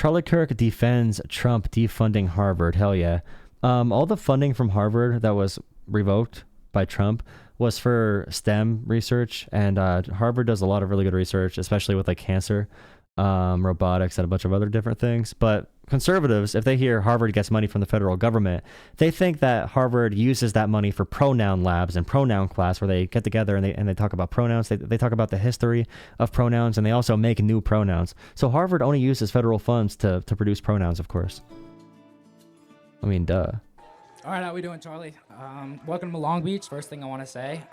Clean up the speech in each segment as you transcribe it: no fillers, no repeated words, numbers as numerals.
Charlie Kirk defends Trump defunding Harvard. Hell yeah. All the funding from Harvard that was revoked by Trump was for STEM research, and Harvard does a lot of really good research, especially with like cancer, robotics, and a bunch of other different things. But conservatives, if they hear Harvard gets money from the federal government, they think that Harvard uses that money for pronoun labs and pronoun class, where they get together and they talk about pronouns. They talk about the history of pronouns, and they also make new pronouns. So Harvard only uses federal funds to produce pronouns, of course. I mean, duh. All right, how we doing, Charlie? Welcome to Long Beach. First thing I want to say.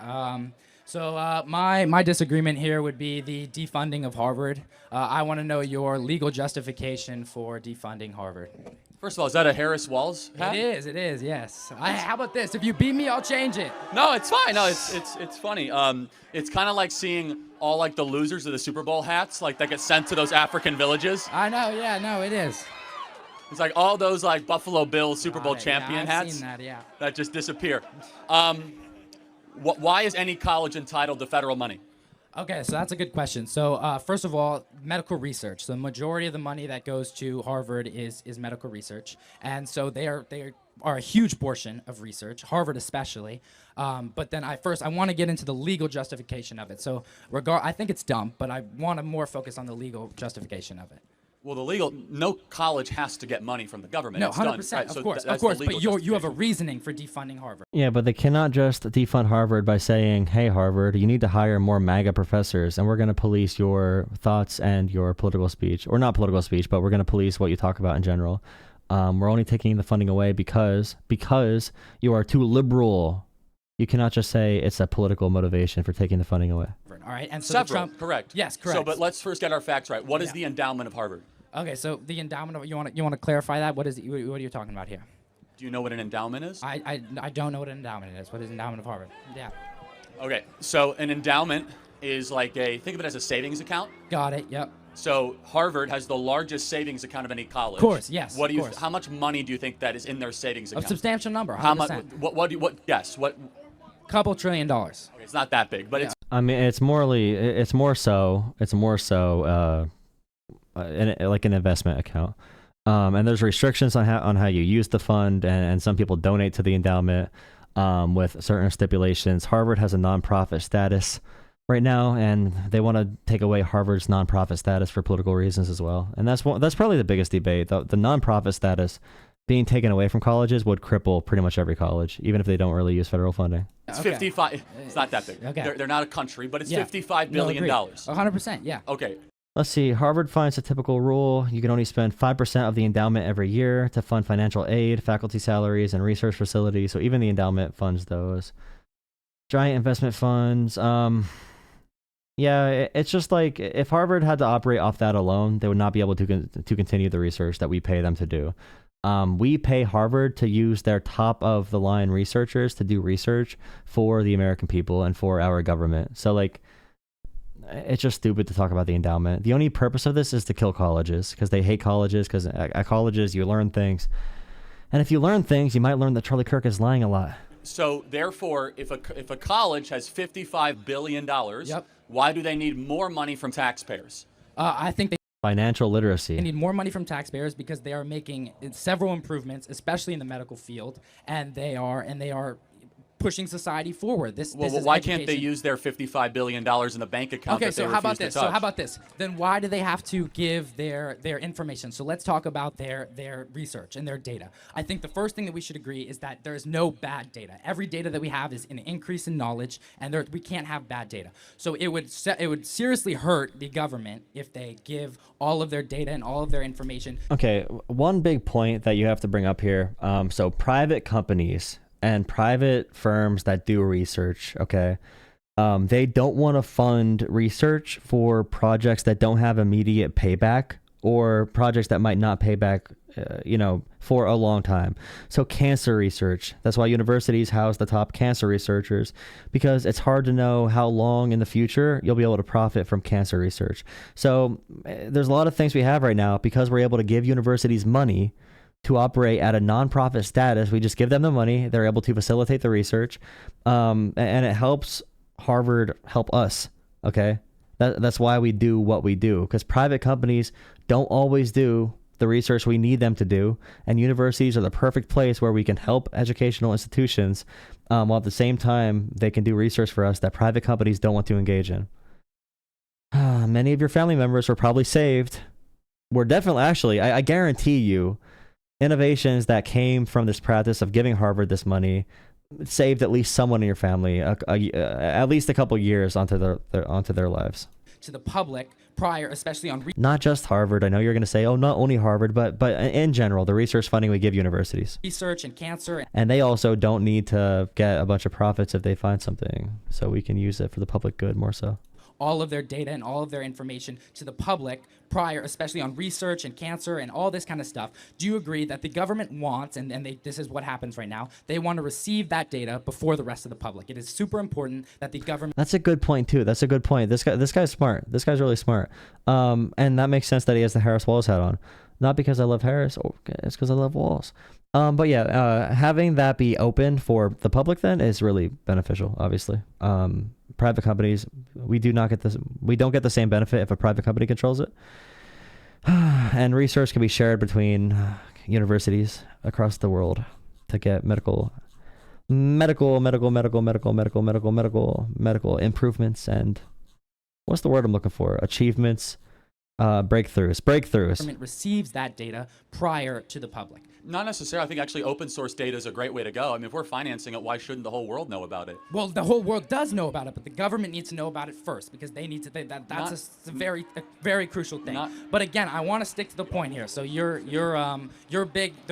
My disagreement here would be the defunding of Harvard. I want to know your legal justification for defunding Harvard. First of all, is that a Harris Walls hat? It is, yes. How about this? If you beat me, I'll change it. No, it's fine. No, it's funny. It's kind of like seeing all like the losers of the Super Bowl hats, like that get sent to those African villages. I know, yeah, no, it is. It's like all those like Buffalo Bills Super Bowl champion I've hats seen that, yeah. that just disappear. Why is any college entitled to federal money? Okay, so that's a good question. So first of all, medical research. So the majority of the money that goes to Harvard is medical research, and so they are a huge portion of research, Harvard especially. But then I want to get into the legal justification of it. So I think it's dumb, but I want to more focus on the legal justification of it. Well, no college has to get money from the government. No, it's 100%, done, right? of course. But you have a reasoning for defunding Harvard. Yeah, but they cannot just defund Harvard by saying, hey, Harvard, you need to hire more MAGA professors, and we're going to police your thoughts and your political speech. Or not political speech, but we're going to police what you talk about in general. We're only taking the funding away because you are too liberal. You cannot just say it's a political motivation for taking the funding away. All right, and so Several, Trump, correct. Yes, correct. So, but let's first get our facts right. What is the endowment of Harvard? Okay, so the endowment of you want to clarify that? What are you talking about here? Do you know what an endowment is? I don't know what an endowment is. What is endowment of Harvard? Yeah. Okay, so an endowment is like think of it as a savings account. Got it. Yep. So Harvard has the largest savings account of any college. Of course, yes. How much money do you think that is in their savings account? A substantial number. 100%. How much? Guess what? Couple $1 trillion. Okay, it's not that big, but it's. I mean, it's more so like an investment account. And there's restrictions on how you use the fund, and some people donate to the endowment with certain stipulations. Harvard has a nonprofit status right now, and they want to take away Harvard's nonprofit status for political reasons as well. And that's probably the biggest debate. The nonprofit status being taken away from colleges would cripple pretty much every college, even if they don't really use federal funding. It's 55. It's not that big. Okay. They're not a country, but it's $55 billion. 100%. Yeah. Okay. Let's see. Harvard finds a typical rule. You can only spend 5% of the endowment every year to fund financial aid, faculty salaries, and research facilities. So even the endowment funds those. Giant investment funds. Yeah, it's just like if Harvard had to operate off that alone, they would not be able to continue the research that we pay them to do. We pay Harvard to use their top of the line researchers to do research for the American people and for our government. So like, it's just stupid to talk about the endowment. The only purpose of this is to kill colleges because they hate colleges, because at colleges you learn things. And if you learn things, you might learn that Charlie Kirk is lying a lot. So therefore, if a college has $55 billion, Yep. Why do they need more money from taxpayers? I think Financial literacy. they need more money from taxpayers because they are making several improvements, especially in the medical field, and they are pushing society forward. This is why can't they education. use their $55 billion in the bank account? Okay, that they so how about refuse this? to So touch? how about this? Then why do they have to give their information? So let's talk about their research and their data. I think the first thing that we should agree is that there is no bad data. Every data that we have is an increase in knowledge, and we can't have bad data. So it would seriously hurt the government if they give all of their data and all of their information. Okay, one big point that you have to bring up here. So private companies and private firms that do research, okay, they don't want to fund research for projects that don't have immediate payback or projects that might not pay back, for a long time. So cancer research, that's why universities house the top cancer researchers, because it's hard to know how long in the future you'll be able to profit from cancer research. So there's a lot of things we have right now because we're able to give universities money to operate at a nonprofit status. We just give them the money. They're able to facilitate the research. And it helps Harvard help us. Okay. That's why we do what we do, because private companies don't always do the research we need them to do. And universities are the perfect place where we can help educational institutions, while at the same time they can do research for us that private companies don't want to engage in. Many of your family members were probably saved. We're definitely, actually, I guarantee you, innovations that came from this practice of giving Harvard this money saved at least someone in your family at least a couple years onto their lives. To the public prior, especially on not just Harvard. I know you're going to say, oh, not only Harvard, but in general, the research funding we give universities. Research and cancer. And they also don't need to get a bunch of profits if they find something, so we can use it for the public good more so. All of their data and all of their information to the public prior, especially on research and cancer and all this kind of stuff. Do you agree that the government wants, and this is what happens right now, they want to receive that data before the rest of the public? It is super important that the government... That's a good point, too. That's a good point. This guy's smart. This guy's really smart. And that makes sense that he has the Harris Walls hat on. Not because I love Harris, it's because I love Walls. But yeah, having that be open for the public then is really beneficial, obviously. Private companies, we don't get the same benefit if a private company controls it. And research can be shared between universities across the world to get medical improvements and what's the word I'm looking for? Achievements, breakthroughs. Government receives that data prior to the public. Not necessarily. I think actually open source data is a great way to go. I mean, if we're financing it, why shouldn't the whole world know about it? Well, the whole world does know about it, but the government needs to know about it first because they need to. That's a very crucial thing. But again, I want to stick to the point here. So the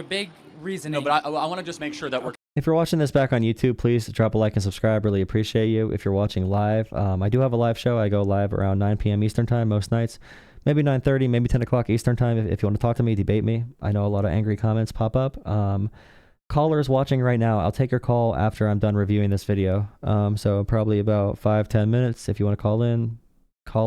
big reasoning. No, but I want to just make sure that we're. If you're watching this back on YouTube, please drop a like and subscribe. Really appreciate you. If you're watching live, I do have a live show. I go live around 9 p.m. Eastern time most nights. Maybe 9:30, maybe 10 o'clock Eastern time if you want to talk to me, debate me. I know a lot of angry comments pop up. Callers watching right now, I'll take your call after I'm done reviewing this video. So probably about 5-10 minutes. If you want to call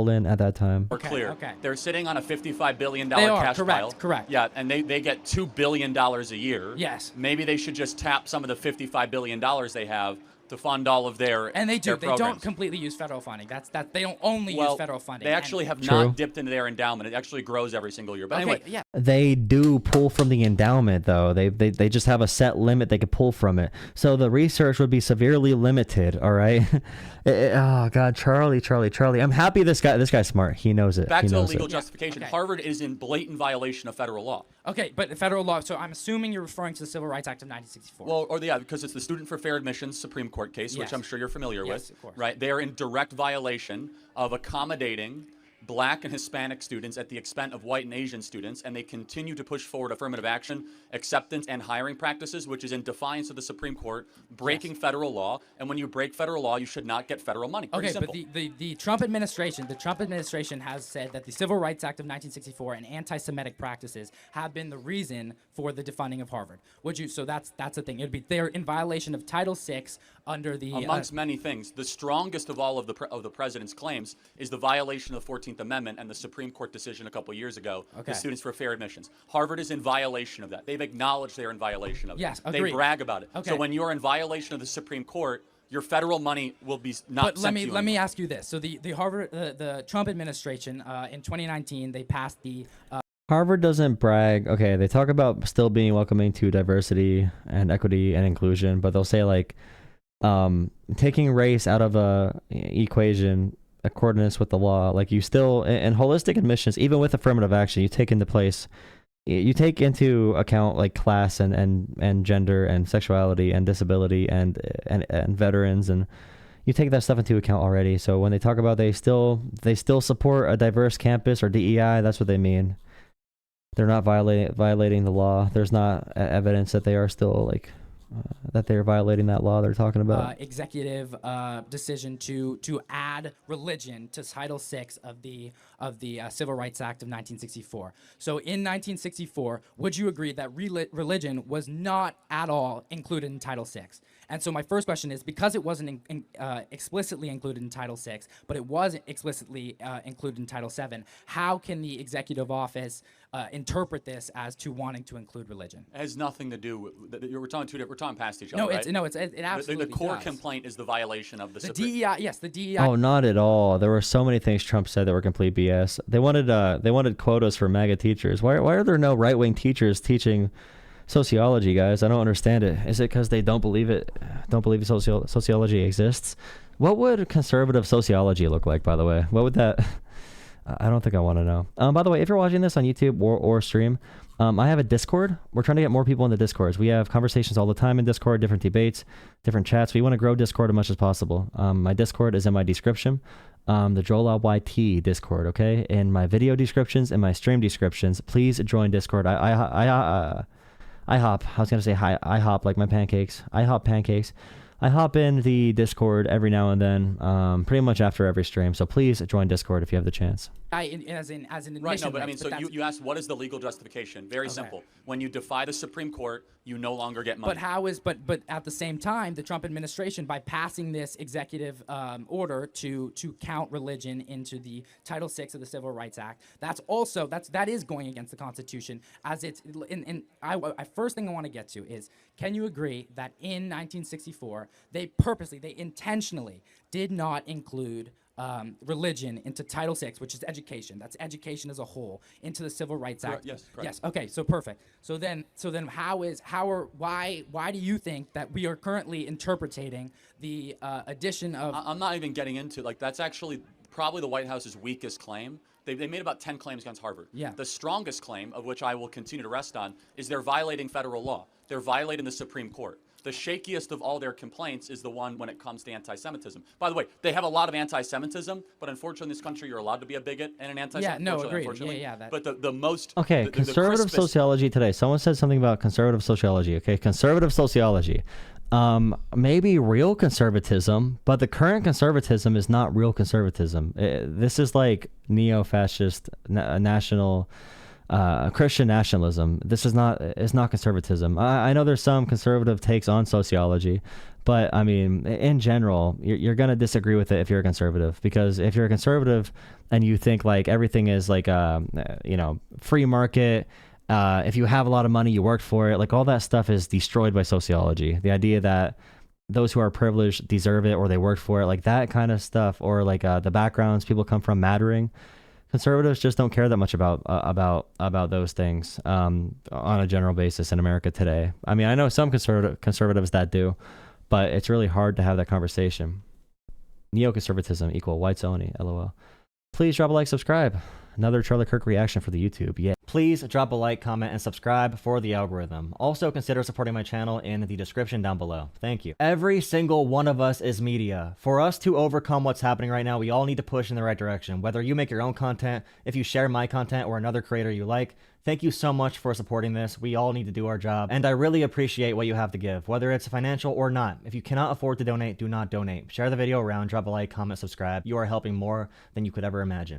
in at that time. We're clear. Okay. They're sitting on a $55 billion They are, cash pile. correct. Yeah, and they get $2 billion a year. Yes. Maybe they should just tap some of the $55 billion they have to fund all of their and they do. Their they don't completely use federal funding. They don't only use federal funding. They actually have not dipped into their endowment. It actually grows every single year. But anyway, yeah. They do pull from the endowment though. They just have a set limit they could pull from it. So the research would be severely limited, all right? Oh god, Charlie. I'm happy this guy's smart. He knows it. Back he to knows illegal it. justification. Okay. Harvard is in blatant violation of federal law. Okay, but federal law. So I'm assuming you're referring to the Civil Rights Act of 1964. Well, because it's the Student for Fair Admissions Supreme Court case, which Yes. I'm sure you're familiar Yes, with. of course. Right? They are in direct violation of accommodating Black and Hispanic students at the expense of white and Asian students, and they continue to push forward affirmative action, acceptance, and hiring practices, which is in defiance of the Supreme Court, breaking federal law. And when you break federal law, you should not get federal money. Pretty Okay, simple. but the Trump administration has said that the Civil Rights Act of 1964 and anti-Semitic practices have been the reason for the defunding of Harvard. So that's the thing. They're in violation of Title VI under the amongst many things. The strongest of all of the president's claims is the violation of the 14th Amendment and the Supreme Court decision a couple years ago, the Students for Fair Admissions. Harvard is in violation of that. They've acknowledged they're in violation of it. Yes, They agreed. brag about it. Okay. So when you're in violation of the Supreme Court, your federal money will be not But sent to you let me anymore. ask you this. So the Trump administration in 2019 they passed the Harvard doesn't brag. Okay, they talk about still being welcoming to diversity and equity and inclusion, but they'll say like taking race out of a equation accordance with the law. Like you still in holistic admissions, even with affirmative action, you take into account like class and gender and sexuality and disability and veterans, and you take that stuff into account already. So when they talk about they still support a diverse campus or DEI, that's what they mean. They're not violating the law. There's not evidence that they are still like that they're violating that law they're talking about. Executive decision to add religion to Title VI of the Civil Rights Act of 1964. So in 1964, would you agree that religion was not at all included in Title VI? And so my first question is, because it wasn't explicitly included in Title VI, but it was explicitly included in Title VII, how can the executive office interpret this as to wanting to include religion? It has nothing to do with. We're talking past each other. No, right? it absolutely the core does. complaint is the violation of the The Supreme. DEI, yes, the DEI. Oh, not at all. There were so many things Trump said that were complete BS. BS. They wanted quotas for MAGA teachers. Why are there no right-wing teachers teaching sociology, guys? I don't understand it. Is it because they don't believe it? Don't believe sociology exists? What would conservative sociology look like, by the way? What would that... I don't think I want to know. By the way, if you're watching this on YouTube or stream, I have a Discord. We're trying to get more people in the Discords. We have conversations all the time in Discord, different debates, different chats. We want to grow Discord as much as possible. My Discord is in my description. The Jolah YT Discord, okay? In my video descriptions and my stream descriptions, please join Discord. I was gonna say hi. I hop like my pancakes. I hop pancakes. I hop in the Discord every now and then, pretty much after every stream. So please join Discord if you have the chance. As an admission, right? No, but I mean, but so you asked what is the legal justification? Very simple. When you defy the Supreme Court, you no longer get money. But at the same time, the Trump administration, by passing this executive order to count religion into the Title VI of the Civil Rights Act, that is going against the Constitution. As it's first thing I want to get to is, can you agree that in 1964 they intentionally did not include religion into Title VI, which is education. That's education as a whole, into the Civil Rights Act. Yes, correct. Yes. Okay. So perfect. So then, why do you think that we are currently interpreting the addition of? I'm not even getting into that's actually probably the White House's weakest claim. They made about 10 claims against Harvard. Yeah. The strongest claim, of which I will continue to rest on, is they're violating federal law. They're violating the Supreme Court. The shakiest of all their complaints is the one when it comes to anti-Semitism. By the way, they have a lot of anti-Semitism, but unfortunately in this country you're allowed to be a bigot and an anti-Semite. Yeah, no, agreed. Yeah. But the most... Okay, conservative sociology today. Someone said something about conservative sociology. Okay, conservative sociology. Maybe real conservatism, but the current conservatism is not real conservatism. This is like neo-fascist national... Christian nationalism. This is not conservatism. I know there's some conservative takes on sociology, but I mean, in general, you're going to disagree with it if you're a conservative, because if you're a conservative and you think like everything is like, free market, if you have a lot of money, you worked for it, like all that stuff is destroyed by sociology. The idea that those who are privileged deserve it or they worked for it, like that kind of stuff, or like the backgrounds people come from mattering. Conservatives just don't care that much about those things on a general basis in America today. I mean, I know some conservatives that do, but it's really hard to have that conversation. Neoconservatism equal whites only, LOL. Please drop a like, subscribe. Another Charlie Kirk reaction for the YouTube. Yeah. Please drop a like, comment, and subscribe for the algorithm. Also consider supporting my channel in the description down below. Thank you. Every single one of us is media. For us to overcome what's happening right now, we all need to push in the right direction. Whether you make your own content, if you share my content or another creator you like, thank you so much for supporting this. We all need to do our job, and I really appreciate what you have to give, whether it's financial or not. If you cannot afford to donate, do not donate. Share the video around, drop a like, comment, subscribe. You are helping more than you could ever imagine.